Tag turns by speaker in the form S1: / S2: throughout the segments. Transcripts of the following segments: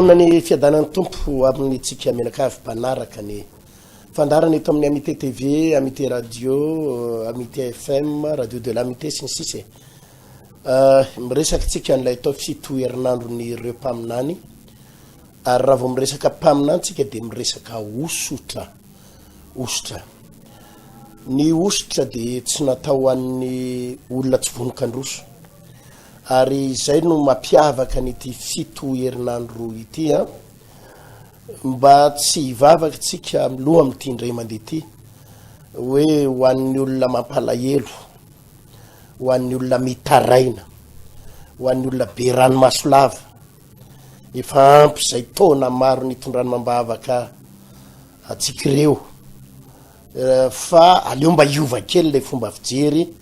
S1: manona ny fiadanan'ny tompo amin'ny tsika menakavy mpanaraka ny fandarana eto amin'ny Amitié TV, Amitié Radio, Amitié FM, Radio de l'Amitié sy ny sisa. Miresaka tsika an'ilay atao fitoherinandro ny ireo mpaminany. Ary raha vao miresaka mpaminany tsika dia miresaka osotra. Ny osotra dia tsy natao an'ny olona tsy vonin-kandroso. Ary izay no mampiavaka n'ity fitoherinandro ity mba tsy hivavaka tsika miloha amin'ity indray mandeha ity hoe ho an'ny olona mampalahelo, ho an'ny olona mitaraina, ho an'ny olona be ranomaso lava, efa ampy izay taona maro nitondrany mambavaka atsika ireo, fa aleo mba hiova kely ilay fomba fijery.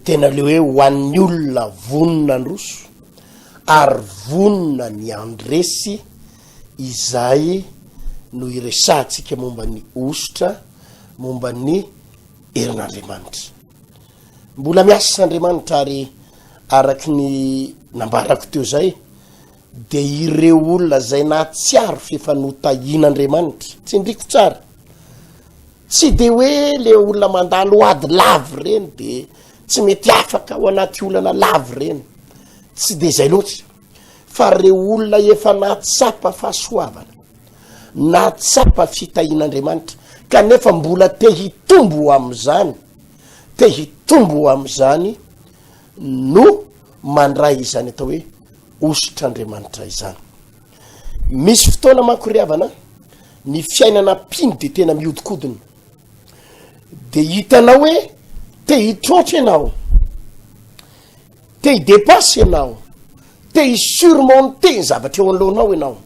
S1: Tena leo hoe ho an'ny olona vonina androso ary vonina ny andresy, izay no iresantsika momba ny osotra, momba ny herin'Andriamanitra. Mbola miasa Andriamanitra ary araky ny nambarako teo zay dia ireo olona zay nahatsiaro fifanotahian'Andriamanitra, tsy ndriko tsara, tsy de hoe le olona mandalo ady lavo reny dia tsy mety afaka ao anaty olana lavo reny, tsy de zay loatra, fa reo olona efa nahatsapa fahasoavana, nahatsapa fitahian'Andriamanitra, kanefa mbola te hitombo am'izany, no mandray izany atao hoe osotr'Andriamanitra izany. Misy fotoana manko ry havana, ny fiainana piny de tena miodikodina, de hitanao hoe te hitrotry ianao, te hidepasy ianao, te hisurmonter ny zavatra eo anoloanao ianao,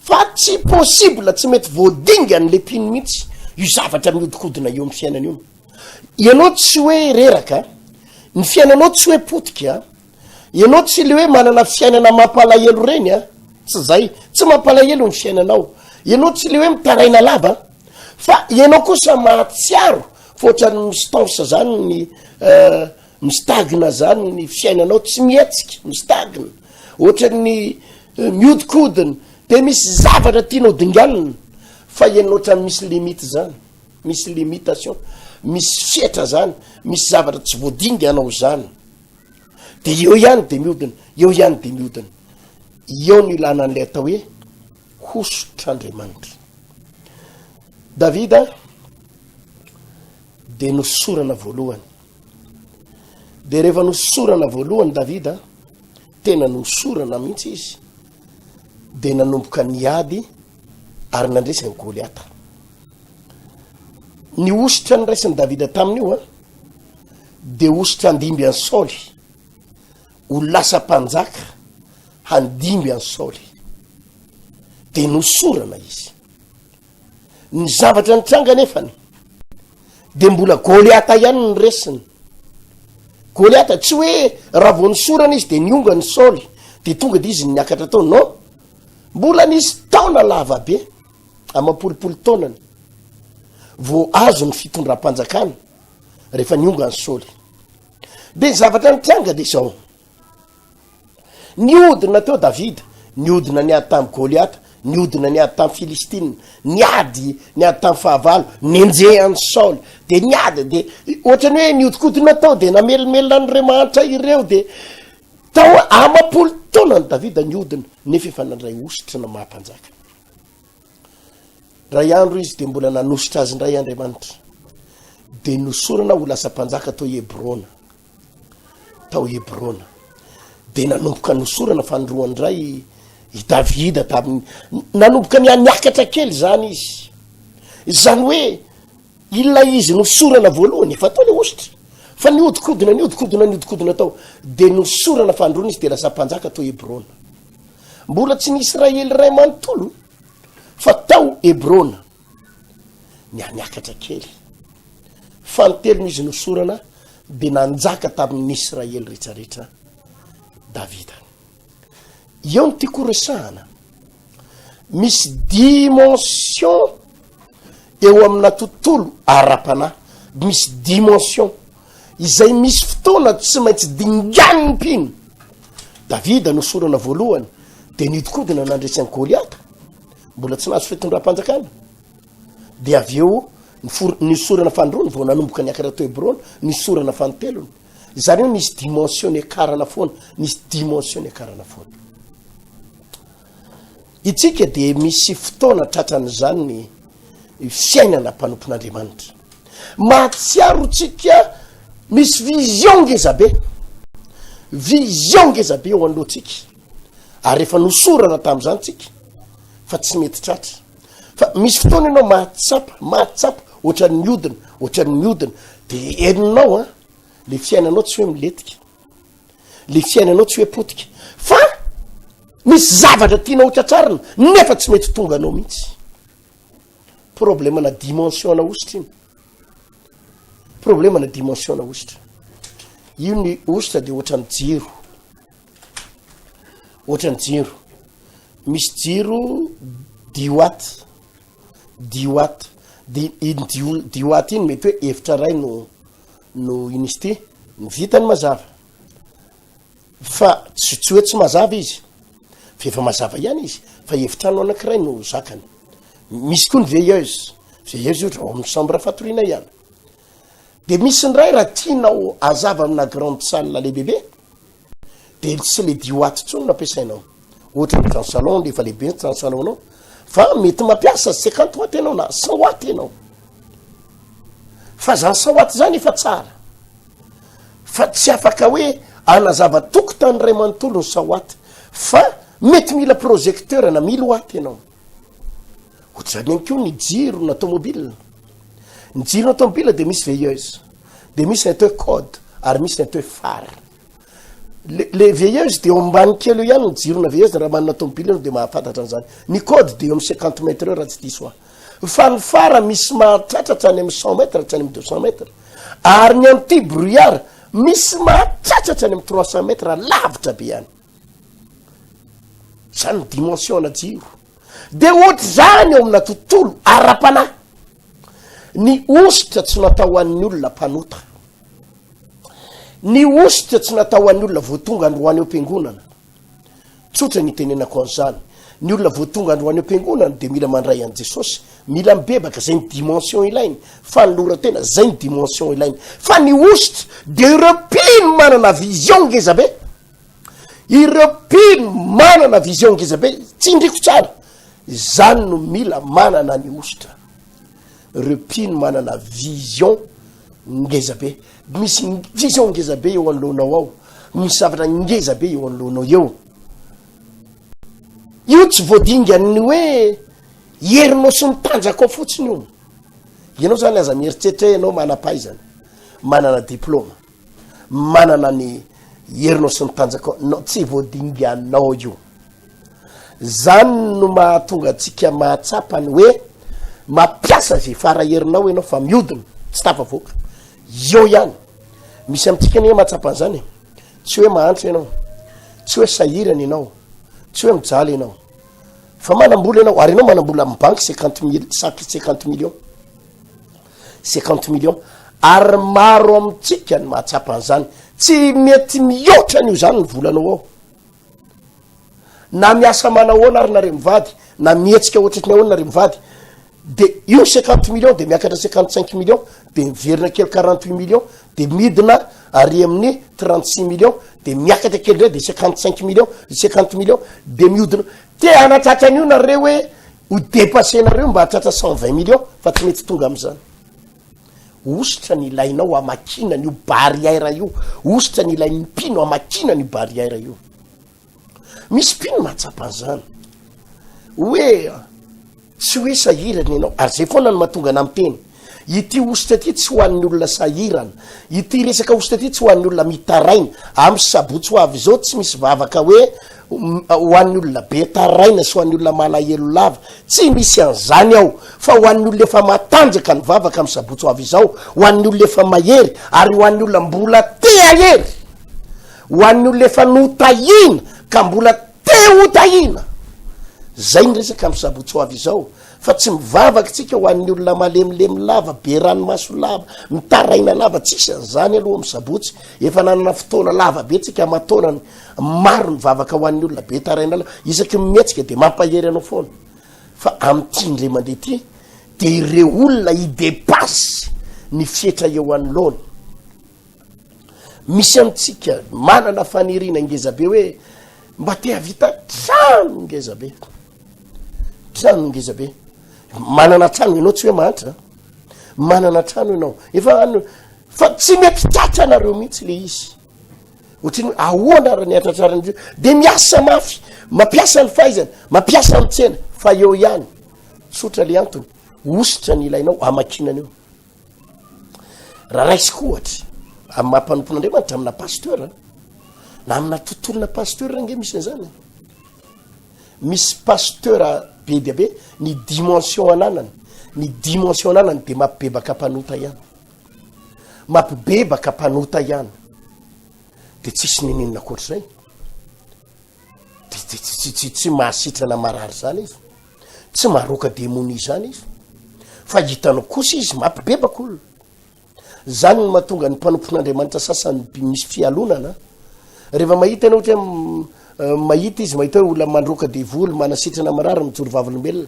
S1: fa tsy possible, tsy mety voadinga n'le piny mihitsy io zavatra miodikodina eo amin'ny fiainana io. Ianao tsy hoe reraka, ny fiainanao tsy hoe potika, ianao tsy le hoe manana fiainana mampalahelo reny tsy zay, tsy mampalahelo ny fiainanao, ianao tsy le hoe mitaraina lava, fa ianao kosa mahatsiaro fotrany mistansa zany ny mistagna zany ny fiainanao, tsy mietsika, mistagna, ohatrany miodikodina, de misy zavatra tianao dinganina, fa ianao ohatrany misy limite zany, misy limitation, misy fietra zany, misy zavatra tsy voadinga anao zany, de eo ihany de miodina, eo ny ilana an'ilay atao hoe osotr'Andriamanitra. Davida de nosorana voalohany, de rehefa nosorana voalohany Davida, tena nosorana mihitsy izy, de nanomboka niady ary nandresany Goliata. Ny osotra niraisany Davida tamin'io de osotra handimby an'i Saoly, ho lasa mpanjaka handimby an'i Saoly, de nosorana izy. Ny zavatra nitranga nefany de mbola Goliata ihany ny resiny. Goliata tsy hoe raha vao nisorana izy de nionga ny Saoly de tonga de izy niakatra tao, non, mbola nisy taona lava be, amapolipolo taonany vao azo ny fitondram-panjakana rehefa nionga ny Saoly. De zavatra nitranga de zao, niodina teo Davida, niodina niady tamin'ny Goliata, niodina niady tamin'ny Filistina, niady tamin'ny fahavalo, nenjeha an'i Saoly, de niady de ohatrany hoe niodikodina tao de namelomelona Andriamanitra ireo, de tao amapolo taona ny Davida niodina, nefa efa nandray osotra na mahampanjaka. Ray andro izy de mbola nanositra azy ndray Andriamanitra, de nosorana ho lasa mpanjaka tao Hebrona, de nanomboka nosorana fandroandray i Davida tamin'ny nanomboka niakatra kely zany izy, zany hoe ilay izy nosorana voalohany efa tao le osotra, fa niodikodina tao, de nosorana fandroana izy de lasa mpanjaka tao Hebrona. Mbola tsy ny Israely ray manontolo, fa tao Hebrona niakatra kely, fanontelo izy nosorana de nanjaka tamin'ny Israely rehetrarehetra Davida. Eo ny tiako resahana, misy dimension eo amina tontolo ara-panahy, misy dimension izay misy fotoana tsy maintsy dingan'ny mpino. Davida nosorana voalohany de nidkodina nandresy any Goliata mbola tsy nahazo fitondram-panjakana de aveo ny sorana fandrony vao nanomboka ny akara to Hebrona ny sorana fanotelony zany hoe nisy dimension ekarana foana nisy dimension ekarana foana itsika de misy fotoana tratran'izany ny fiainana mpanompon'Andriamanitra mahatsiaro tsika misy vision ngezabe eo alohantsika ary efa nosorana tam'izany tsika fa tsy mety tratra fa misy fotoana ianao mahatsapa ohatran'ny miodina de herinao le fiainanao tsy hoe miletika le fiainanao tsy hoe potika fa misy zavatra tiana ho tratrarina nefa tsy mety tonga anao mihitsy problemana dimensionna ositra iny problemana dimensionna ositra io ny ositra de ohatran'ny jiro misy jiro diwaty de diwaty iny mety hoe efitra ray no unité ny vitany mazava fa tsy hoe tsy mazava izy fa efa mazava ihany izy fa efitrano anankiray no zakany misy koa ny veilleuse ohatra ao amin'ny chambre fatoriana ihany de misy ny ray raha tianao azava amina grande salle lehibe de tsy le diwaty tsony no ampiasainao ohatra ny salon lefa lehibe ny salon anao fa mety mampiasa 50 watt ianao na 100 watt ianao fa zany 100 watt zany efa tsara fa tsy afaka hoe anazava tokotany ray manontolo ny 100 watt fa mety mila projecteur na 1000 watt ianao ohatrany any koa ny jiro na automobile ny jiro na automobile de misy veilleuse de misy ny atao code ary misy ny atao phare le veilleuse de ombany kely ihany ny jiro na veilleuse raha manana automobile de mahafantatra an'izany ny code de eo amin'ny 50 mètres raha tsy diso fa ny phare misy mahatratratra any amin'ny 100 mètres hatrany amin'ny 200 mètres ary ny anti brouillard misy mahatratratra any amin'ny 300 mètres lavitra be ihany zany dimensionna jiro de ohatra zany eo amina tontolo ara-panahy ny ositra tsy natao an'ny olona mpanota ny ositra tsy natao an'ny olona voatonga androany am-piangonana tsotra ny tenenako an'izany ny olona voatonga androany am-piangonana de mila mandray an' Jesosy mila mibebaka zay ny dimension ilainy fa ny loratena zay ny dimension ilainy fa ny ositra de ireo mpino manana vision ngezabe ireo mpino manana vision ngezabe tsy indriko tsara zany no mila manana ny ositra ireo mpino manana vision ngezabe misy vision ngezabe eo anoloanao ao misy zavatra ngezabe eo anoloanao eo io tsy voadingany hoe herinao sy mitanjaka ao fotsiny io ianao zany aza mieritreritra ianao manam-pahaizana manana diplôma manana ny herinao sy mitanjaka ao no tsy voadinganao io zany no mahatonga atsika mahatsapany hoe mampiasa zay faraherinao ianao fa miodina tsy tafavoaka eo ihany misy amitsika ny mahatsapan'izany tsy hoe mahantra ianao tsy hoe sahirana ianao tsy hoe mijaly ianao fa manambola ianao ary ianao manambola amin'ny banky 50 millions ary maro amitsika ny mahatsapan'izany tsy mety mihoatra n'io zany ny volanao ao na miasa manahoana ary nare mivady na mihetsika ohatratny ahoana nare mivady de io 50 millions de miakatra 55 millions de miverina kely 48 millions de midina ary amin'ny 36 millions de miakatra kely ray de 55 millions 50 millions de miodina te anatratra an'io nareo hoe ho dépassé nareo mba hatratra 120 millions fa tsy mety tonga am'izany ositra ny ilainao amakina n'io barrière io ositra ny ilain'ny mpino amakina ny barrière io misy mpino mahatsapan'izany hoe tsy hoe sahirana ianao ary zay foana no mahatonga ana miteny ity ositra ty tsy ho an'ny olona sahirana ity resaka ositra ty tsy ho an'ny olona mitaraina amin'ny sabotsy ho avy zao tsy misy vavaka hoe ho an'ny olona be taraina sy ho an'ny olona malahelo lava tsy misy an'izany ao fa ho an'ny olona efa matanjaka ny vavaka amin'ny sabotsy ho avy zao ho an'ny olona efa mahery ary ho an'ny olona mbola te ahery ho an'ny olona efa notahina ka mbola te hotahina zay ny resaka amin'ny sabotsy ho avy zao fa tsy mivavaka tsika ho an'ny olona malemilemy lava be ranomaso lava mitaraina lava tsisy zany aloha misabotsy efa nanana fotoana lava be tsika amataonany maro mivavaka ho an'ny olona be taraina lava isaky mihetsika de mampahery anao foana fa am'tiandre mandeha ty de ireo olona idepasy ny fietra eo anoloana misy amitsika manana fanirina ngezabe hoe mba te havita trano ngezabe trano ngezabe manana trano ianao tsy hoe mantra manana trano ianao efa fa tsy mety tratra anareo mihitsy le izy ohatrany ahoana raha niatratrarany de miasa mafy mampiasa ny fahaizana mampiasa amitsena fa eo ihany tsotra le antony ositra ny ilainao amakinana eo raha raisiko ohatra amin'ny mampanompon'andriamanitra amina pasteur na amina tontolona pasteur nge misy an'izany misy pasteur be dia be ny dimension ananany de mampibebaka mpanota ihany mampibebaka mpanota ihany de tsisy ninina koatr'izay tsy mahasitrana marary zany izy tsy maharoka demoni zany izy fa hitanao kosa izy mampibebaka olona zany no mahatonga ny mpanompon'andriamanitra sasany misy fialonana rehefa mahita ianao ohatra mahita izy mahita hoe olona mandroka devoly manasitrana marary mijoro vavolombelona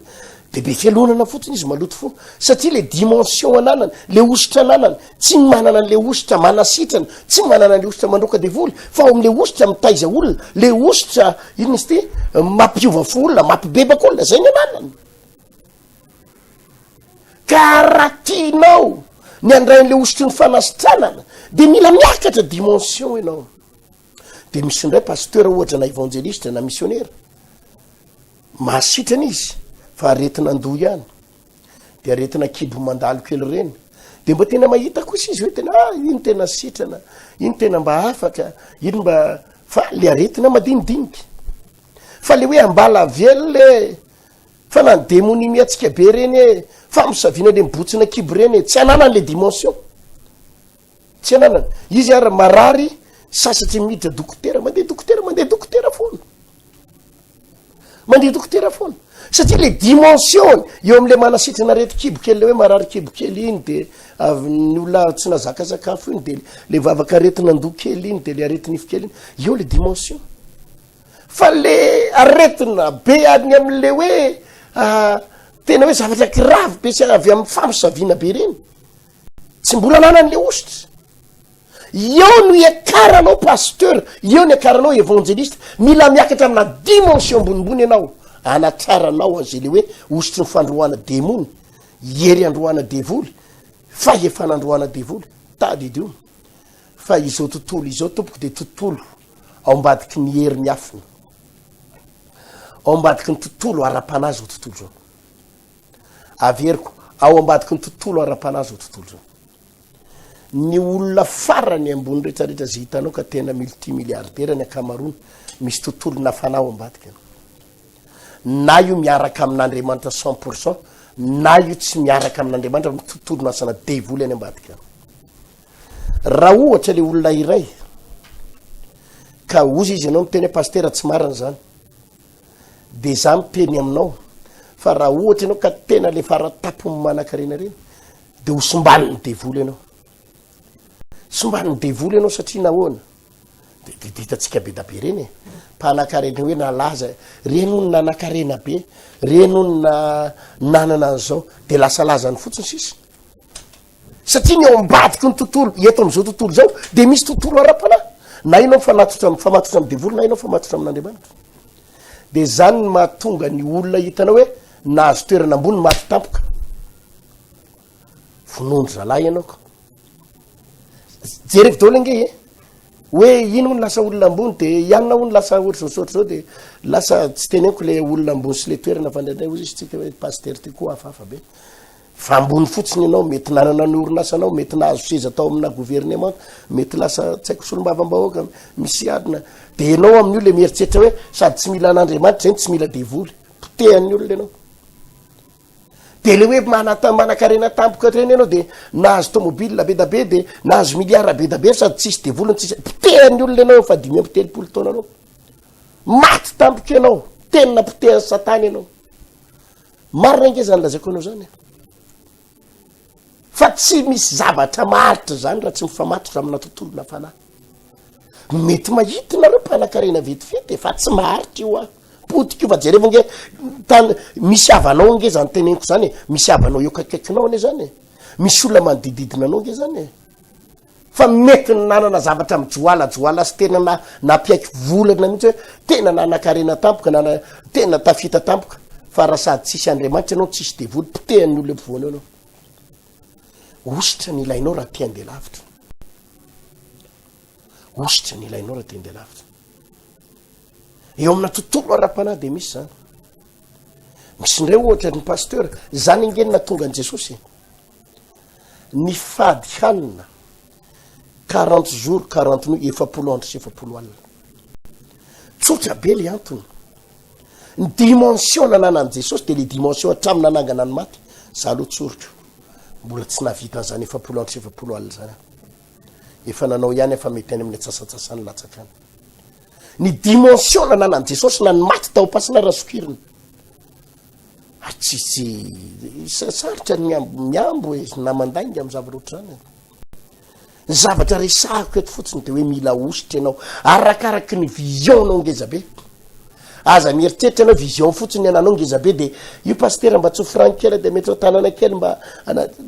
S1: de be fialonana fotsiny izy maloto fo satria le dimension ananany le ositra ananany tsy manana an'le ositra manasitrana tsy manana an'le ositra mandroka devoly fa ao am'le ositra mitaiza olona le ositra ino izy ty mampiova fo olona mampibebaka olona zay ny ananany ka raha tianao ny andrain'le ositry ny fanasitranana de mila miakatra dimension ianao de misy ndray pasteur ohatra na évangéliste na missionnaire mahasitrana izy fa aretina andoha ihany de aretina kibo mandalo kely reny de mba tena mahita kosa izy hoe tena ino tena sitrana ino tena mba afaka ino mba fa le aretina madinidinika fa le hoe ambala velo le fa na ny demoni miatsika be reny e fa misaviana le mibotsina kibo reny e tsy ananany le dimension tsy ananany izy ary marary sasatry miditra dokotera mandeha dokotera foana mandeha dokotera foana satria le dimension eo am'le manasitrana rety kibo kely le hoe marary kibo kely iny de ny olona tsy nazakazakafo iny de le vavaka aretina andoha kely iny de le aretinifo kely iny eo le dimension fa le aretina be any am'le hoe tena hoe zavatra grave be sy avy amin'ny famosavina be reny tsy mbola nanan'le ositra eo no iakaranao pasteur eo ny akaranao évangéliste mila miakatra amina dimension ambonimbony ianao anatraranao azay le hoe ositry ny fandroana demony hery androana devoly fa efa nandroana devoly tady dio fa izao tontolo izao tompoko de tontolo ao ambadiky ny hery ny afiny ao ambadiky ny tontolo ara-panazy ao tontolo zao averiko ao ambadiky ny tontolo ara-panazy ao tontolo zao ny olona farany ambony rehetrarehetra zay hitanao ka tena multimilliardaire ny akamarony misy tontolo nafanao ambadika na io miaraka amin'andriamanitra 100% na io tsy miaraka amin'andriamanitra tontolo nasana devoly any ambadika raha ohatra le olona iray ka ozy izy ianao miteny pasteur tsy marina zany de za miteny aminao fa raha ohatra ianao ka tena le faratapony manakarena reny de hosombaniny devoly ianao sombaniny devoly ianao satria nahoana de hitatsika be da be reny e mpanakarena hoe nalaza reny ono nanakarena be reny ono na nanana an'izao de lasa lazany fotsiny sisy satria ny eo ambadiky ny tontolo eto am'izao tontolo zao de misy tontolo ara-panahy na inao famatotra amy devoly na inao famatotra amin'andriamanitra de zany ny mahatonga ny olona hitanao hoe nahazo toerana ambony maty tampoka vonondro zalahy ianao ka jerevy daoly ange e hoe ino ono lasa olona ambony de ianona ono lasa ohatrzaosotra zao de lasa tsy teneko le olona ambony sy le toerana fandraindray ozy izy tsika hoe pasteur ty koa hafahafa be fa ambony fotsiny ianao mety nanana ny orinasanao mety nahazo seza atao amina gouvernement mety lasa tsy haiko solom-bavambahoaka misy adina de ianao amin'io le mieritreritra hoe sady tsy mila an'andriamanitra zany tsy mila devoly potehany olona ianao de le hoe manakarena tampoka reny ianao de nahazo tomobile be da be de nahazo milliard be da be sady tsisy devoliny tsisy potehany olona ianao fa 5 taona anao maty tampoka ianao tena potehany satany ianao marina nge zany lazaiko anao zany fa tsy misy zavatra maritra zany raha tsy mifamatitra amina tontolona fanahy mety mahitinareo mpanakarena vetivety fa tsy maharitra io a potika io fa jerevo nge tany misy avanao nge zany teneniko zany misy avanao eo kaikaikinao ane zany misy olona manodididina anao nge zany fa mety nanana zavatra mijoalajoala sy tena napiaiky volana mihitsy hoe tena nanakarena tampoka nana tena tafita tampoka fa raha sady tsisy andriamanitra anao tsisy devoly potehan'ny olo ampovoany anao ositra ny ilainao raha tia andeha lavitra ositra ny ilainao raha tia andeha lavitra eo amina tontolo ara-panahy de misy zany misy ndreo ohatra ny pasteur zany ingenina tonga an' Jesosy ny fady hanina 40 jours 40 nuits 70 andro sy 70 alina tsotra be le antony ny dimension nananan'i Jesosy de le dimension hatramin'ny nanangana ny maty za aloha tsoriko mbola tsy nahavita zany 70 andro sy 70 alina zany efa nanao ihany efa mety any amin'ny atsasatsasany latsakany ny dimension nananan'i Jesosy na ny maty tao pasina rasokiriny tsisy saritra miambo hoe namandainga amin'ny zavaroatra zany zavatra resahako eto fotsiny de hoe mila ositra ianao arakaraky ny vision nao ngezabe aza mieritreritra anao vision fotsiny ananao ngezabe de io pasteur mba tsofrany kely de mety tanana kely mba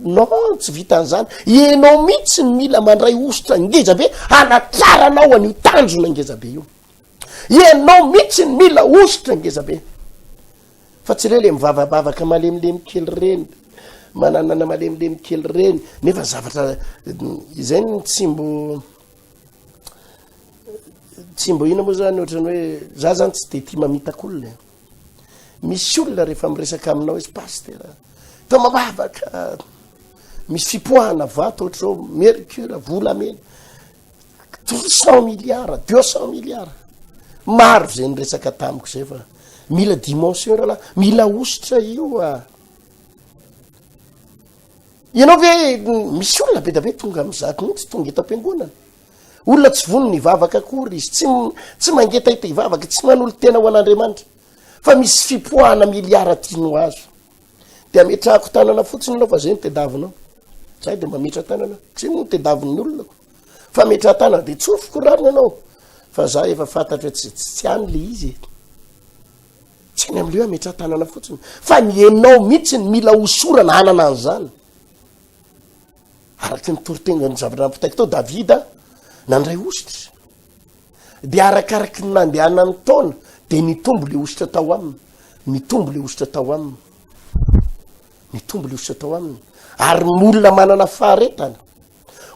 S1: non tsy vitan'zany ianao mihitsy ny mila mandray ositra ngezabe anatraranao an'io tanjona ngezabe io ianao mihitsy ny mila ositra ngezabe fa tsy le mivavabavaka malemilemy kely reny mananana malemilemy kely reny nefa zavatra izay ny tsimbo ina moa zany ohatrany hoe za zany tsy de tia mamitak'olona misy olona rehefa miresaka aminao izy pasteur to mabavaka misy fipoahana vato ohatra zao mercure volamena 100 milliards 200 milliards maro zay ny resaka tamiko zay fa mila dimension raha mila ositra io ianao ve misy olona be da be tonga am'zako mihitsy tonga eto am-piangonana olona tsy vony ny vavaka akory izy tsy mangetahita ivavaka tsy manolo tena ho an'Andriamanitra fa misy fipoahana miliara tiano azo de ametrahako tanana fotsiny anao fa zay ny tedavinao zay de mametra tanana tsy moa tedavin'ny olona fa metra tanana de tsofoko rariny anao fa za efa fantatra hoe tsy any le izy tsy any am'le hoe ametra tanana fotsiny fa mienao mihitsy ny mila osorana anana an'zany araky ny torotena ny zavatra nampitaiko tao Davida nandray ositra de arakaraky ny nandehana ny taona de nitombo le ositra tao aminy nitombo le ositra tao aminy nitombo le ositra tao aminy ary olona manana faharetana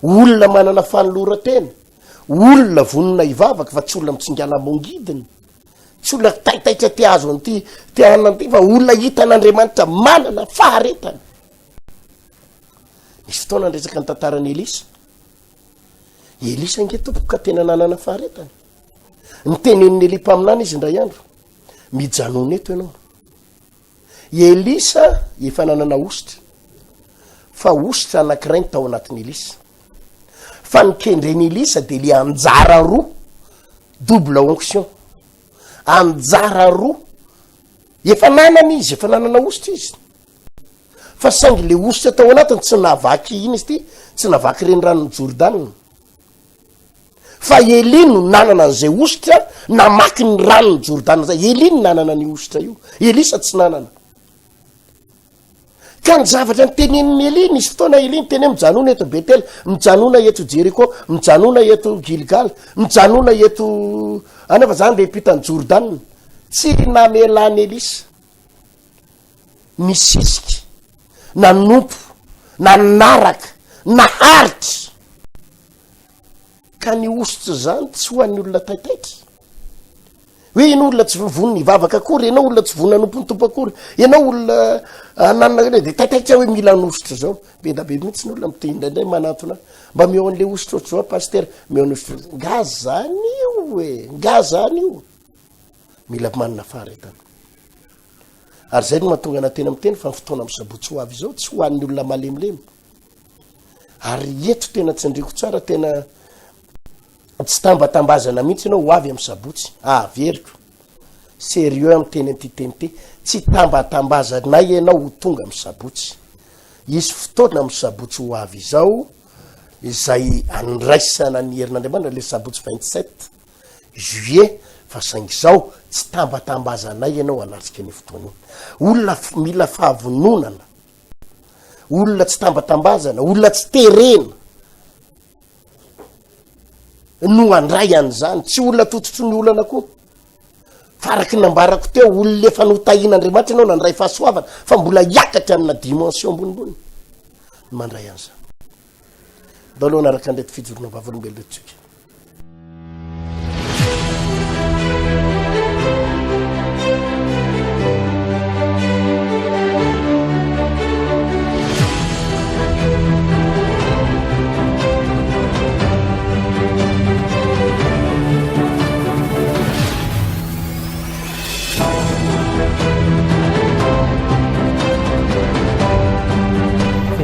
S1: olona manana fanolora-tena olona vonona ivavaka fa tsy olona mitsingana mongidiny tsy olona taitaitra ty azo an'ty tianan'ty fa olona hitan'Andriamanitra manana faharetana misy fotoana nresaka ny tantarany Elisa nge tompoka ka tena nanana faharetana ny tenen'ny Elipa aminany izy indray andro mijanona eto ianao Elisa efa nanana ositra fa ositra anankiray ny tao anatin'ny Elisa fa nikendreny Elisa de le anjara roa double onction anjara roa efa nanana izy efa nanana ositra izy fa saingy le ositra tao anatiny tsy navaky iny izy ty tsy navaky reny ranony Jordan fa Elino nanana an'izay ositra namaky ny ranony Jordan zay Elino nanana ny ositra io Elisa tsy nanana ka ny zavatra ny tenen'ny Elino izy fotoana Elino teny mijanona eto Betel mijanona eto Jericho mijanona eto Gilgal mijanona eto anefa zany le mpitany Jordan tsy namelany Elisa misisiky nanompo nanaraka naharitra ka ny ositra zany tsy ho an'ny olona taitaitra hoe ianao olona tsy vonony ivavaka akory ianao olona tsy vonona nompo ny tompo akory ianao olona nanana de taitaitra hoe mila nositra zao be da be mihitsy ny olona mitindraindray manatona mba meo an'le ositra ohatry zao pasteur meo anositra nga zany io nga zany io mila manana faharetana ary zay no mahatonga anatena amin'ny teny fa fotoana amin'ny sabotsy ho avy zao tsy ho an'ny olona malemilemy ary eto tena tsindriko tsara tena tsy tambatambazana mihitsy ianao ho avy amin'ny sabotsy veriko sérieux amin'ny teny ty teny ty tsy tambatambazanay ianao ho tonga amin'ny sabotsy isy fotoana amin'ny sabotsy ho avy izao izay andraisana ny herin'Andriamanitra le sabotsy 27 juillet fa saingy izao tsy tambatambazanay ianao anatrika ny fotoana io olona mila fahavononana olona tsy tambatambazana olona tsy terena no andray an'izany tsy olona tototry ny olana koa faraky nambarako teo olona efa notahin'Andriamanitra ianao nandray fahasoavana fa mbola hiakatra amina dimension ambonimbony mandray an'izany da aloha naraka andrety fijorona vavolombelona tsika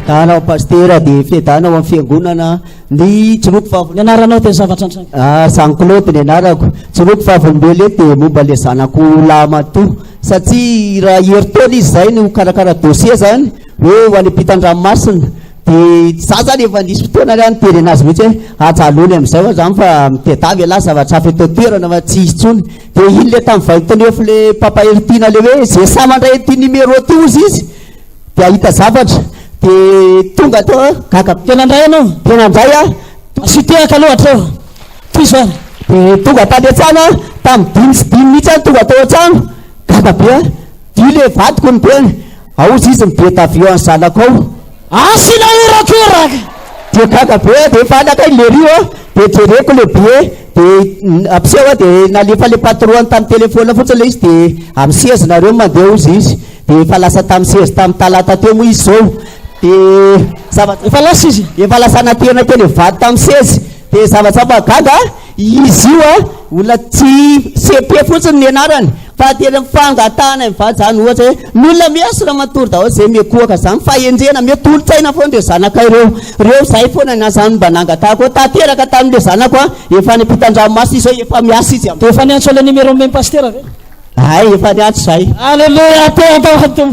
S2: fitanao pastera dia fitanao amin'ny fiangonana ny tsoroko fahavolo.
S3: Ny anaranao teny zavatra antrany.
S2: Sankilôty ny anarako. Tsoroko fahavolombelo dia momba le zanako Lamatoa satria raha heritaona izy zay no karakara dossier zany hoe ho any ampitan-dranomasina dia za zany efa nisy fotoana any tery anazy mihitsy hoe ajalony amin'izay ho zany fa mitedavy ala zavatra hafa eto toerana fa tsy izy tsony dia iny le tamin'ny vahitonefo le pampaheritina le hoe zay sa mandray ty numéro ty ozy izy dia ahita zavatra dia tonga tao gaga
S3: tena ndray anao
S2: tena ndray
S3: asitehaka loatra eo toy
S2: dia tonga tany an-trano tamin'ny dimy sy dimy mihitsy tonga tao an-trano gaga be dio le vadiko ny be aozy izy mibe tavio any zanako ao
S3: asina irakiraka
S2: dia gaga be dia falaka ilerio dia jereko le be dia ampiseho dia nalefa le patroany tamin'ny telefona fotsiny le izy dia amin'ny sezinareo mandeha ozy izy dia efa lasa tamin'ny sezy tamin'ny talata teo moa izy zao dia zavatra
S3: efa lasa izy
S2: efa lasana tena teny vady tamin'ny sezy dia zavatra gaga izy io olona tsy CP fotsiny ny anarany fa tena mifangatana mivady zany ohatra hoe milona miasina matory daholo zay mekoaka zany fahenjena mety olo-tsaina foana dia zanakay reo zay foana na zany mba nangatahako tateraka tamin'le zanako efa ny ampitan-dranomasina izy efa miasa izy
S3: dia efa niantso le numéro meme pastera ve
S2: ay efa niantso zay
S3: alleluia atao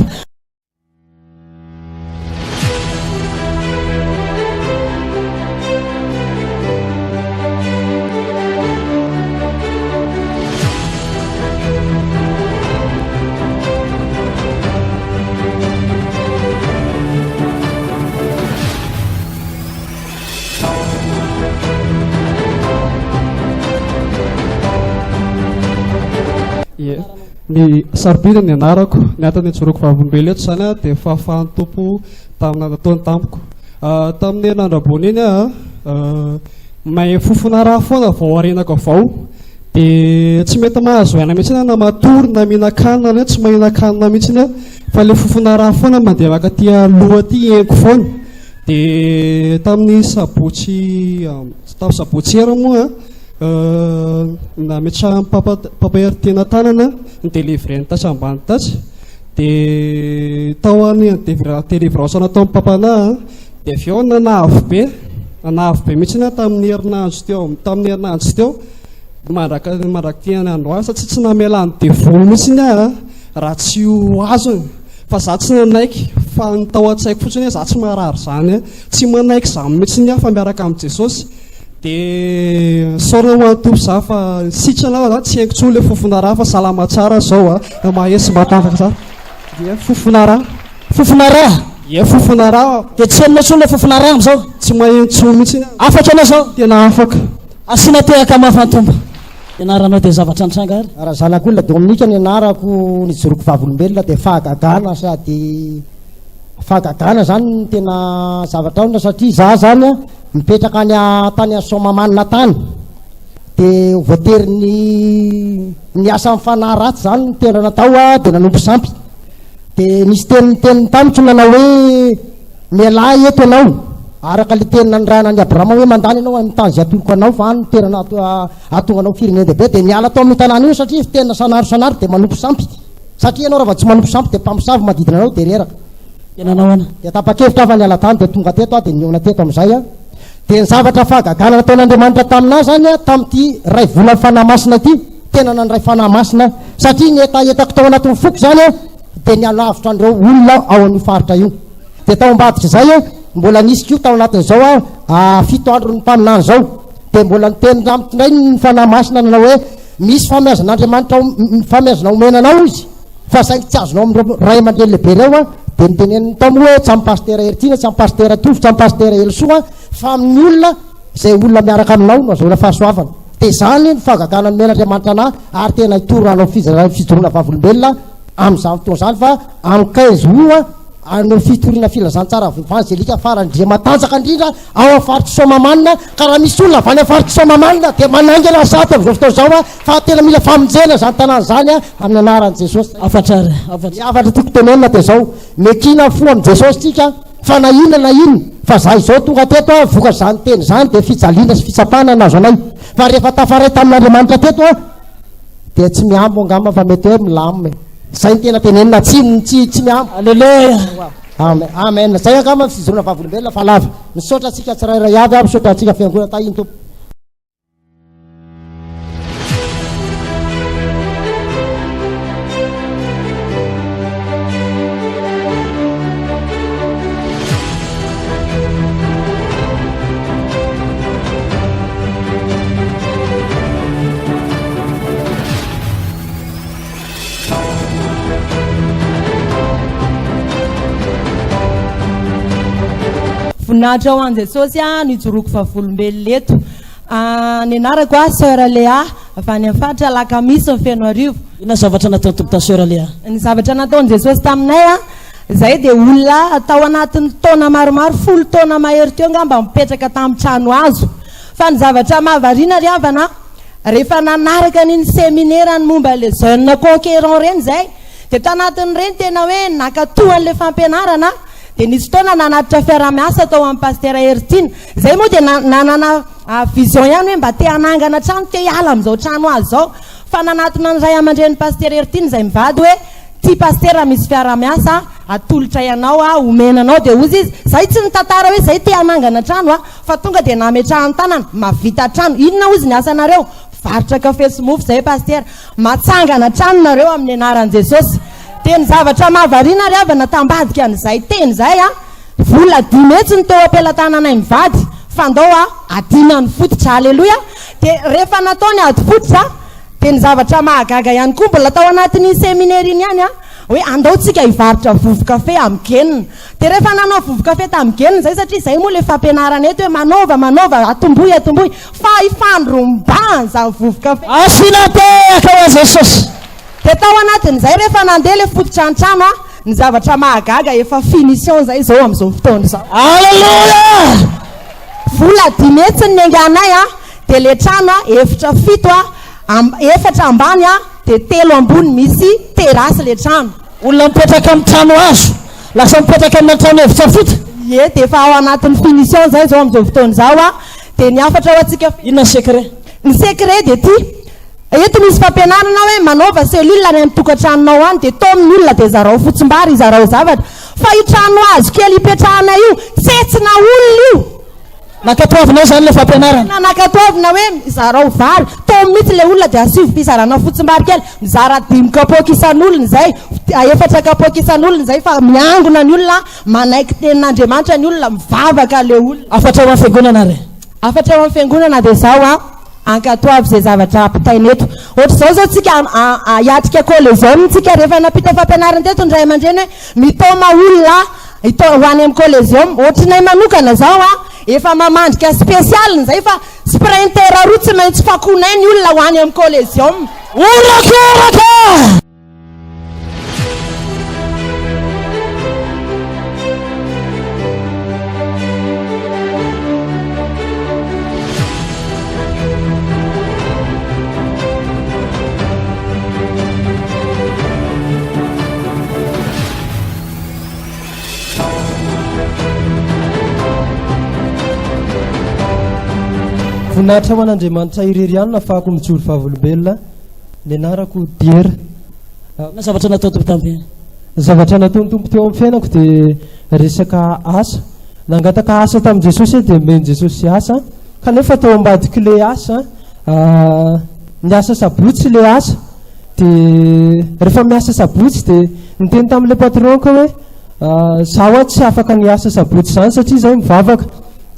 S4: ny sarobida ny anarako ny atany tsoroko fahavolombelo eto zany dia fahafahan'ny tompo tamina nataony tampoko tamin'ny herinandram-bony iny mahay fofona raha foana vao arenako avao dia tsy mety mahazo aina mihitsy na matory na mihinan-kanina ny tsy mahinan-kanina mihitsy ny fa le fofona raha foana mandeha maka ty aloha ty enko foana dia tamin'ny sabotsy era moa na metrahan'ny pampaheritena tanana ny délivrer ny tasy ambany tasy dia tao any délivrance natao amin'ny pampana dia avy eo nanavy be mihitsy na tamin'ny herinandro teo mandraka tiany androany satria tsy namelany devoly mihitsy ny raha tsy ho azony fa za tsy nanaiky fa ny tao an-tsaiko fotsiny hoe za tsy marary zany tsy manaiky zany mihitsy ny fa miaraka amin'ny Jesosy dia sorona ho antompo za fa sitrana za tsy haiko tsony le fofona raha fa salama tsara zao mahesy mba tafaka za dia fofona raha ia fofona raha
S3: dia tsy henona tsony le fofona raha am'izao
S4: tsy maheno tsony mihitsy
S3: afaka anao zao
S4: tena afaka
S3: asina tehaka mafantompo ianaranao dia zavatra antranga ary
S2: raha zanak'olona Dominika ny anarako ny joroko vavolombelona dia fahagagana sady fahagagana zany tena zavatra aona satria za zany mipetraka any tany Somamanina tany dia voatery ny asa mifanahy ratsy zany tena natao dia nanompo sampy dia nisy teniny tamitsy nanao hoe mialahy eto anao araka le tenina ny rana ny Abrahama hoe mandany anao amin'ny tany zay atoloko anao fa any toerana atonga anao firenena-dehibe dia niala atao amin'ny tanàna io satria tena sanary dia manompo sampy satria ianao raha va tsy manompo sampy dia mpamosavy manodidina anao dia reraka
S3: enanao ana
S2: dia tapa-kevitra avy any ala-tany dia tonga teto dia niona teto amin'izay dia ny zavatra fahagagana nataon'Andriamanitra taminahy zany tamin'ity ray vola fanahy masina ity tena nandray fanahy masina satria ny etaetako tao anatin'ny foko zany dia ny alavitra an'ireo olona ao amin'ny faritra io dia tao ambadika zay mbola nisy kio tao anatin'izao 7 andro ny mpaminany zao dia mbola niteny ramotindray ny fanahy masina nanao hoe misy famezan'Andriamanitra famezana omenanao izy fa saingy tsy azonao amin'ireo ray aman-dreny lehibe reo dia niteneniny tao moa hoe tsy amin'ny pastera Hertina, tsy amin'ny pastera Tovo, tsy amin'ny pastera Elsoa fa amin'ny olona izay olona miaraka aminao no azahoana fahasoavana. Dia zany ny fahagagana nomen'Andriamanitra anahy ary tena hitorano fijoroana vavolombelona amin'izany fotoana zany fa amin'ny 15 Août anao fitoriana filazantsara evangelika farany matanjaka indrindra ao amin'ny faritra Somamanina ka raha misy olona avy any amin'ny faritra Somamanina dia manangana saty amin'izao fotoana izao fa tena mila famonjena zany tanàna zany amin'ny anaran'i Jesosy. Afatra toko tenenina dia izao mekina fo amin'i Jesosy tsika fa na inona na inona fa za izao tonga teto voka zany teny zany dia fijaliana sy fitsapana nazo anay fa rehefa tafaray tamin'Andriamanitra teto dia tsy miambo angamba fa mety hoe milamy zay ny tena tenenina tsy miambo. Alleluia. Amen. Zay angamba fijoroana vavolombelona fa lava misaotra atsika tsirairay avy aby misaotra atsika fiangonana tahiny tompo.
S5: Voninahitra ho an'i Jesosy nijoroako vavolombelona eto. Ny anarako sœur Léa avy any amin'ny faritra Alakamisy ny Fenoarivo.
S3: Ina zavatra nataony tompo ta sœur Léa?
S5: Ny zavatra nataony Jesosy taminay zay dia olona tao anatin'ny taona maromaro 10 taona mahery teo ngamba mipetraka tamin'ny trano azo. Fa ny zavatra mahavariana ry havana rehefa nanaraka n'iny séminaire ny momba les jeunes conquérants reny zay dia tanatin'ny reny tena hoe nakatohan'ilay fampianarana dia nisy taona nanatitra fiara-miasa tao amin'ny pastera Hertina. Zay moa dia nanana vision ihany hoe mba te hanangana trano te hiala amin'izao trano azy zao fa nanatona ny ray aman-dren'ny pastera Hertina zay mivady hoe ty pastera misy fiara-miasa atolotra ianao omenanao dia ozy izy zay tsy nitantara hoe zay te hanangana trano fa tonga dia nametrahany tanana mavita trano. Inona ozy ny asanareo? Varotra kafe sy mofo zay pastera, matsangana trano nareo amin'ny anaran'i Jesosy. Teny zavatra mahavariana ry havana tambadika an'izay teny zay vola 10 etsy ny teo am-pelantananay mivady fa andao adinany fototra. Alleluia. Dia rehefa nataony ady fototra dia ny zavatra mahagaga ihany koa mbola tao anatin'ny séminaire iny ihany hoe andao tsika hivarotra vovo-kafe amin'ny Genina. Dia rehefa nanao vovo-kafe tamin'ny Genina zay satria zay moa le fampianarana eto hoe manaova atomboy fa ifandrombany zany vovo-kafe.
S3: Asinateka ho Jesosy.
S5: Dia tao anatin'izay rehefa nandeha le fototra an-trano ny zavatra mahagaga efa finition zay zao amin'izao fotoana zao.
S3: Alleluia.
S5: Vola 10 etsy ny anganay dia le trano efatra 7 efatra ambany dia 3 ambony misy terasy le trano.
S3: Olona mipetraka amin'ny trano azo lasa mipetraka amin'ny trano efatra 7.
S5: Ie dia efa ao anatin'ny finition zay zao amin'izao fotoana zao dia ny afatra ho antsika
S3: inona secret?
S5: Ny secret dia ty eto misy fampianarana hoe manaova cellule any amin'ny tokantranonao any dia tao amin'ny olona dia zarao fotsimbary zarao zavatra fa io trano azo kely hipetrahana io tsetsina olona io.
S3: Nakatoavinao zany le fampianarana?
S5: Nakatoavina hoe zarao vary tao mihitsy le olona dia asivy fizarana fotsimbary kely mizara 5 kapoaka isan'olona zay 4 kapoaka isan'olona zay fa miangona ny olona manaiky tenin'Andriamanitra ny olona mivavaka le olona.
S3: Afatra ho amin'ny fiangonana re?
S5: Afatra ho amin'ny fiangonana dia zao ankatoavy zay zavatra apitaina eto. Ohatr'izao zao tsika hiatrika collégium tsika rehefa napita fampianarana teto ny ray aman-dreny hoe mitoma olona ho any amin'ny collégium. Ohatrinay manokana zao efa mamandrika spécial zay fa sprinter roa tsy maintsy fakonay ny olona ho any amin'ny collégium.
S3: Orakoraka.
S6: Voninahitra ho an'Andriamanitra irery ihany nafahako mijoro vavolombelona ny anarako Diera.
S3: Na zavatra natao tompo tamin'ny
S6: zavatra nataony tompo teo amin'ny fiainako dia resaka asa. Nangataka asa tamin'i Jesosy dia meny Jesosy asa kanefa tao ambadiky le asa ny asa sabotsy le asa dia rehefa miasa sabotsy dia niteny tamin'ilay patronko hoe zaho a tsy afaka niasa sabotsy izany satria zahay mivavaka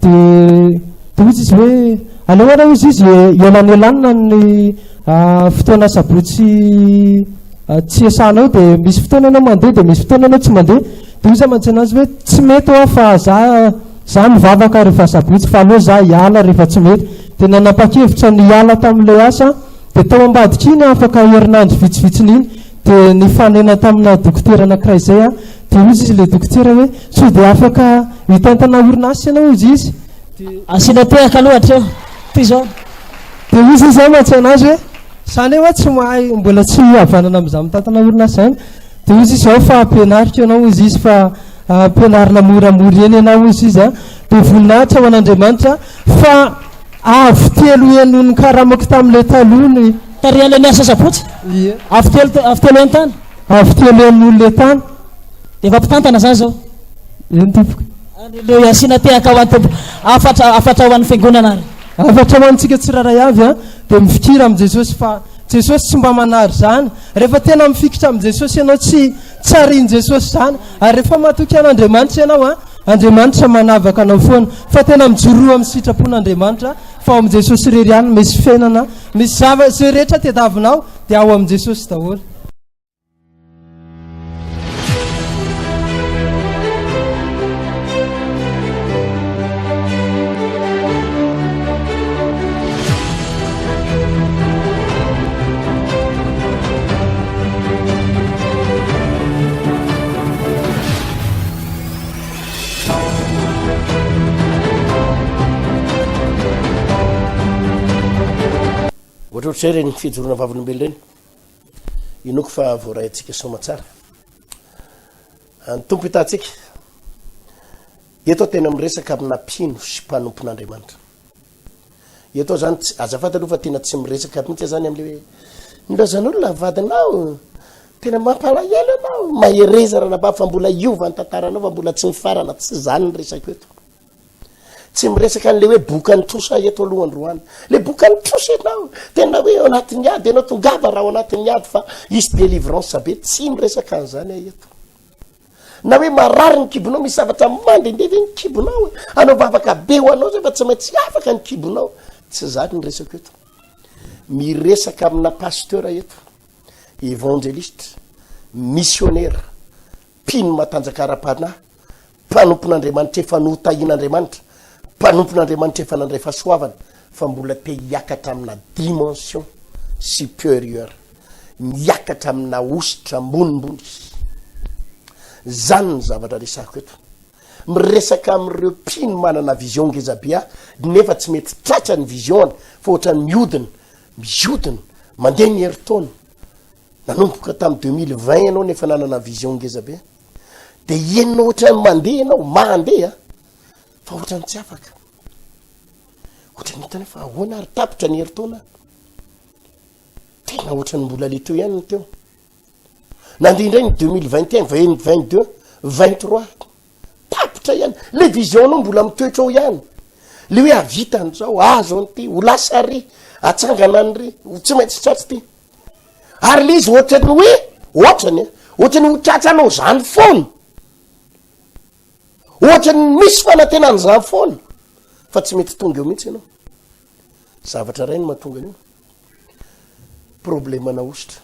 S6: dia ozy izy hoe aleoana izy izy elanelanina ny fotoana sabotsy tsy asanao dia misy fotoana anao mandeha dia misy fotoana anao tsy mandeha dia izy mantsy anazy hoe tsy mety ao fa za mivavaka rehefa sabotsy fa aloha za hiala rehefa tsy mety dia nanapa-kevitra ny hiala tamin'ilay asa dia tao ambadika iny afaka herinandro vitsivitsiny iny dia nifanena tamina dokotera anankiray izay a dia izy izy le dokotera hoe so dia afaka hitantana orinasa ianao izy izy
S3: asina tehaka aloatra eo ty zao
S6: dia izy izay mantsy anazy hoe zany hoe tsy mahay mbola tsy havanana amin'izany mitantana orinasa zany dia izy izy ao fa ampianarika ianao izy izy fa ampianarina moramora eny ianao izy izy a dia voninahitra ho an'Andriamanitra fa avy telo enony karamako tamin'ilay talony
S3: tarian'ilay miasa sabotsy avy telo entany
S6: avy telo en'olona tany
S3: dia efa mpitantana zany zao
S6: eny topoka
S3: le asiana tehaka ho an'ny tompo afatra ho an'ny fiangonana ary
S6: afatra ho antsika tsiraray avy a dia mifikira amin'i Jesosy fa Jesosy tsy mba manary zany rehefa tena mifikitra amin'i Jesosy ianao tsy tsarian' Jesosy zany ary rehefa matoky an'Andriamanitra ianao a Andriamanitra manavaka anao foana fa tena mijoroa amin'ny sitrapon'Andriamanitra fa ao amin'i Jesosy irery ihany misy fiainana misy zay rehetra tediavinao dia ao amin'i Jesosy daholo.
S1: ohatrohatrizay reny fijorona vavolombelo reny inoko fa voaray atsika soma tsara ny tompo hitantsika eto tena miresaka amina mpino sy mpanompon'Andriamanitra eto zany azafady aloha fa tena tsy miresaka mihitsy zany am'le hoe nilazan'olona vadinao tena mampalahelo anao mahereza ranaba fa mbola iova ny tantaranao fa mbola tsy mifarana tsy zany ny resaka eto tsy miresaka an'le hoe boka ny trosa eto alohandroany le boka ny trosa enao tena hoe ao anatin'ny ady ianao tongava raha ao anatin'ny ady fa isy délivrance be tsy miresaka an'izany eto na hoe marary ny kibonao misy zavatra mandendevy ny kibonao anao vavaka be ho anao zay fa tsy maintsy afaka ny kibonao tsy zany ny resaka eto miresaka amina pasteur eto évangéliste missionnaire mpino matanjaka ara-panahy mpanompon'Andriamanitra efa notahin'Andriamanitra mpanompon'Andriamanitra efa nandray fahasoavana fa mbola te hiakatra amina dimension supérieure miakatra amina ositra ambonimbony zany ny zavatra resako eto miresaka amin'ireo mpino manana vision ngezabea nefa tsy mety tratra ny vision fa ohatra ny miodina mandeha ny heritaona nanomboka tamin'ny 2020 ianao nefa nanana vision ngezabe dia enina ohatra ny mandeha ianao mandeha fa ohatra ny tsy afaka ohatra ny hitana fa ahoana ary tapitra ny heritaona tena ohatra ny mbola le teo ihany ny teo nandeha indray ny 2021 22 23 tapitra ihany le vision anao mbola mitoetra ao ihany le hoe avitany zao azo anyty ho lasa ry atsangana any ry tsy maintsy tratsy ty ary le izy ohatrany hoe ohatrany ho tratranao zany foana ohatrany misy fanantenany zany foana fa tsy mety tonga eo mihitsy ianao zavatra ray no mahatonga an'io problemana ositra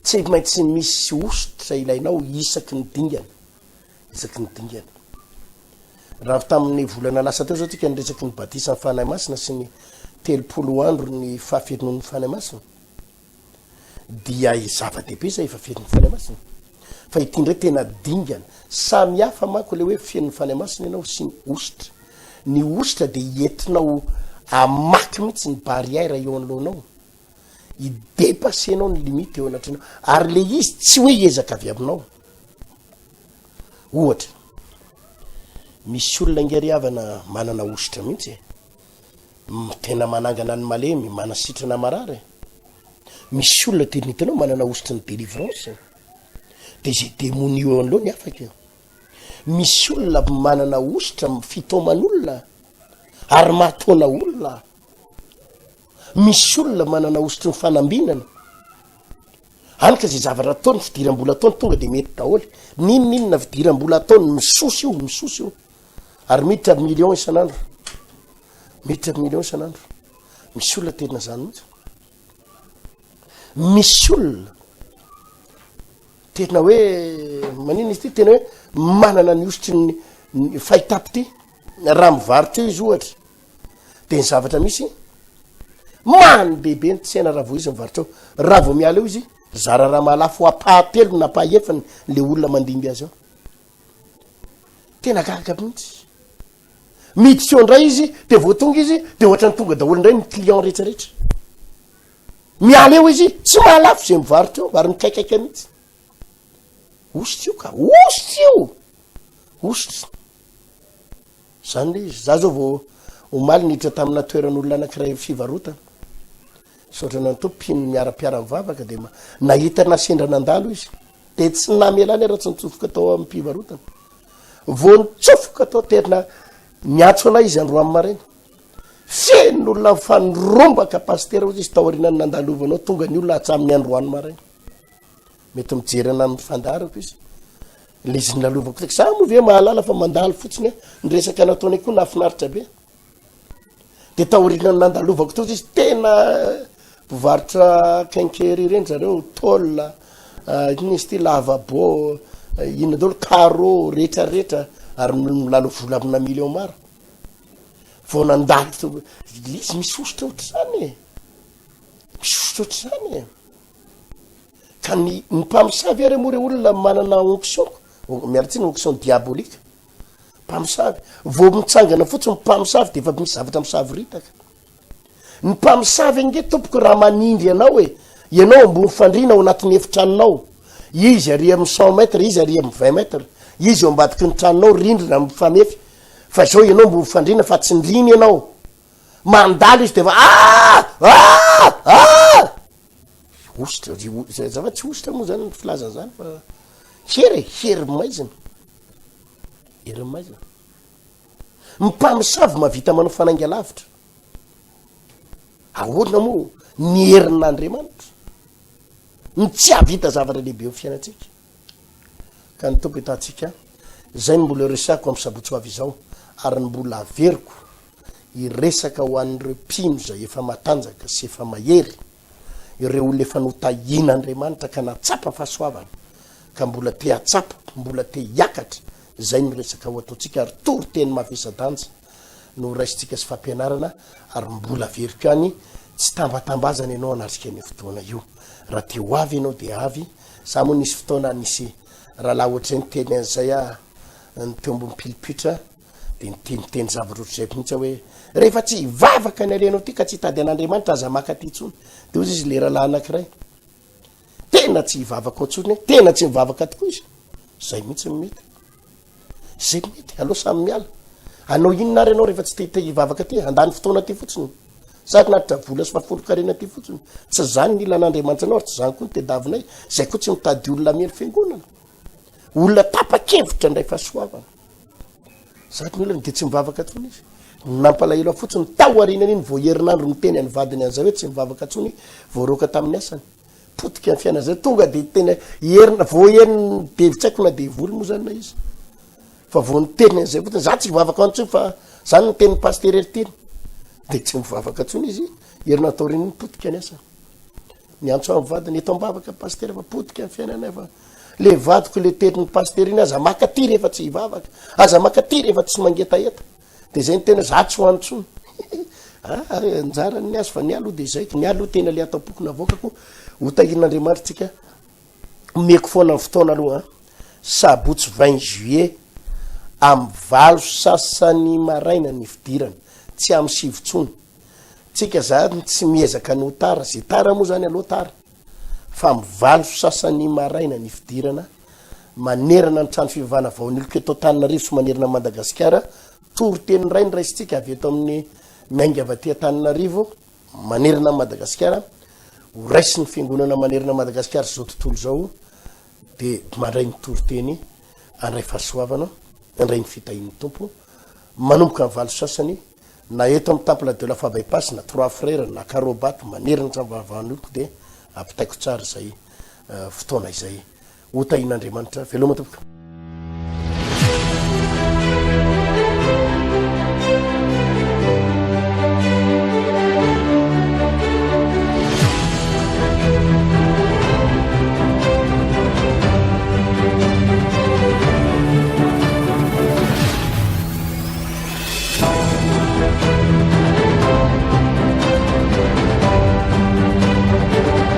S1: tsy maintsy misy ositra ilainao isaky ny dingana raha tamin'ny volana lasa teo zao tsika nyresaky ny batisa ny fanahy masina sy ny 30 andro ny fahafenon'ny fanahy masina dia zava-dehibe zay fahafenon'ny fanahy masina fa ity ndray tena dingana samy hafa manko le hoe fenon'ny fanahy masina ianao sy ny ositra dia entinao amaky mihitsy ny barrière eo anoloanao idépassenao ny limite eo anatrinao ary le izy tsy hoe ezaka avy aminao ohatra misy olona ingeriavana manana ositra mihitsy tena manangana ny malemy manasitrana marary misy olona tena hitanao manana ositra ny délivrance dia zay démonie eo anoloha ny afaka misy olona manana ositra fitoman'olona ary mahatona olona misy olona manana osotry ny fanambinana anika zay zavatra ataony fidiram-bola ataony tonga de mety daholo ninona fidiram-bola ataony misosy io ary miditra million isan'andro misy olona tena zany mihitsy misy olona tena hoe manina izy ty tena hoe manana ny osotry ny fahitapy ty raha mivarotra io izy ohatra de ny zavatra misy mandehibe ny tsena raha vo izy mivarotra eo raha vo miala eo izy zara raha malafo apahatelo na pahaefany le olona mandimby azy ao tena gaga mihitsy miditsy eo indray izy de vo tonga izy de ohatra ny tonga daholo indray ny client rehetrarehetra miala eo izy tsy mahalafo zay mivarotra eo ary mikaikaika mihitsy ositra io ka ositra zany le izy za zao vo omaly niditra tamina toeran'olona anakiray fivarotana saotra nanto pino miara-piara mivavaka de nahita nasendra nandalo izy de tsy namelany raha tsy nitsofoka atao amin'ny mpivarotana vo nitsofoka atao terina niatso anay izy andro amin'ny maraina fen'olona fanrombaka pastera ozy izy taorianany nandalovanao tonga ny olona atsamin'ny androany maraina mety mijerana amin'ny fandarako izy le izy nalovako tek sa moa mahalala fa mandalo fotsiny nyresaka nataony koa nafinaritra be de taorianany nandalovako to izy tena mpivarotra quincaillerie reny zareo tôle iny izy ty lavabo ina daholo carreau rehetrarehetra ary milalo vola amina million maro vo nandalo izy misy ositra ohatr'zany ka ny mpamosavy ary moa re olona manana onction miaratsy ny onction diabolika mpamosavy vo mitsangana fotsiny mpamosavy de efa misy zavatra misavy ritaka ny mpamosavy nge tompoko raha manindry anao hoe ianao ambony fandrina ao anatin'ny efitranonao izy ary amin'ny 100 mètre izy ary amin'ny 20 mètre izy eo ambadiky ny tranonao rindrina mifamefy fa zao ianao ambony fandrina fa tsy ndriny ianao mandalo izy de fa ositra zava tsy ositra moa zany filazana zany fa hery maizina mpamosavy mavita manao fanainga lavitra ahoana moa ny herin'Andriamanitra ny tsy havita zavatra lehibe eo fiainatsika ka ny tompo hitantsika zay ny mbola resako amin'ny sabotsy hoavy izao ary ny mbola averiko iresaka ho an'ireo mpino zay efa matanjaka sy efa mahery ireo olona efa notahin'Andriamanitra ka natsapa fahasoavana ka mbola te atsapa mbola te hiakatra zay ny resaka ho ataotsika ary tory teny mavesa-danja no raisitsika sy fampianarana ary mbola averiko any tsy tambatambazana ianao anarika ny fotoana io raha te ho avy ianao de avy sa moa nisy fotoana nisy raha laha ohatry ny teny an'izay ny teo ambony pilipitra de niteniteny zavatra ohatr'izay mihitsy hoe rehefa tsy hivavaka ny alenao ty ka tsy hitady an'Andriamanitra aza maka ty tsony de ozy izy le rahalahy anakiray tena tsy hivavaka otsony tena tsy mivavaka tokoa izy zay mihitsy mety aloha samy miala anao inona ary anao rehefa tsy te hivavaka ty andany fotoana ty fotsiny sady natitra vola sy fafolo-karena ty fotsiny tsy zany ny ilan'Andriamanitra anao ary tsy zany koa ny tedavinay zay koa tsy mitady olona mely fiangonana olona tapa-kevitra ndray fahasoavana sady ny olona de tsy mivavaka tsony izy nampalahelo fotsiny tao arinany iny vo herinandro miteny any vadiny an'zay hoe tsy mivavaka tsony voaroka tamin'ny asany potika ny fiaina zay tonga de tena herina vo heriny devitsaiko na devoly moa zany na izy fa vo niteny an'zay fotsiny za tsy mivavaka antsony fa zany ny tenin'ny pasterery teny de tsy mivavaka tsony izy herina atao reny potika ny asany ny antso amin'ny vadiny eto ambavaka pastery fa potika ny fiainanay fa le vadiko le tenin'ny pastery iny aza maka ty rehefa tsy hivavaka aza maka ty rehefa tsy mangetaeta de zay ny tena za tsy ho antsony anjarany ny azy fa ny aloha de zay ny aloha tena le atao-pokony avokako hotahin'Andriamanitra tsika meko foana ny fotoana aloha sabotsy 20 juillet amin'ny 8 sasany maraina ny fidirana tsy amin'ny 7 tsony tsika zany tsy miezaka ny ho tara zay tara moa zany aloha tara fa amin'ny 8 sasany maraina ny fidirana manerana ny trano fivavahana vaon'oloko eto Antananarivo sy manerana Madagasikara tory teny ray ny raisitsika avy eto amin'ny mainga avy aty Antananarivo manerana Madagasikara ho raisy ny fiangonana manerana Madagasikara zao tontolo zao de mandray ny tory teny andray fahasoavana andray ny fitahin'ny tompo manomboka ny 8 sasany na eto amin'ny temple de la foi bypass na 3 frères na karobato manerina tsambavanoko de apitaiko tsara zay fotoana izay ho tahin'Andriamanitra veloma tompoko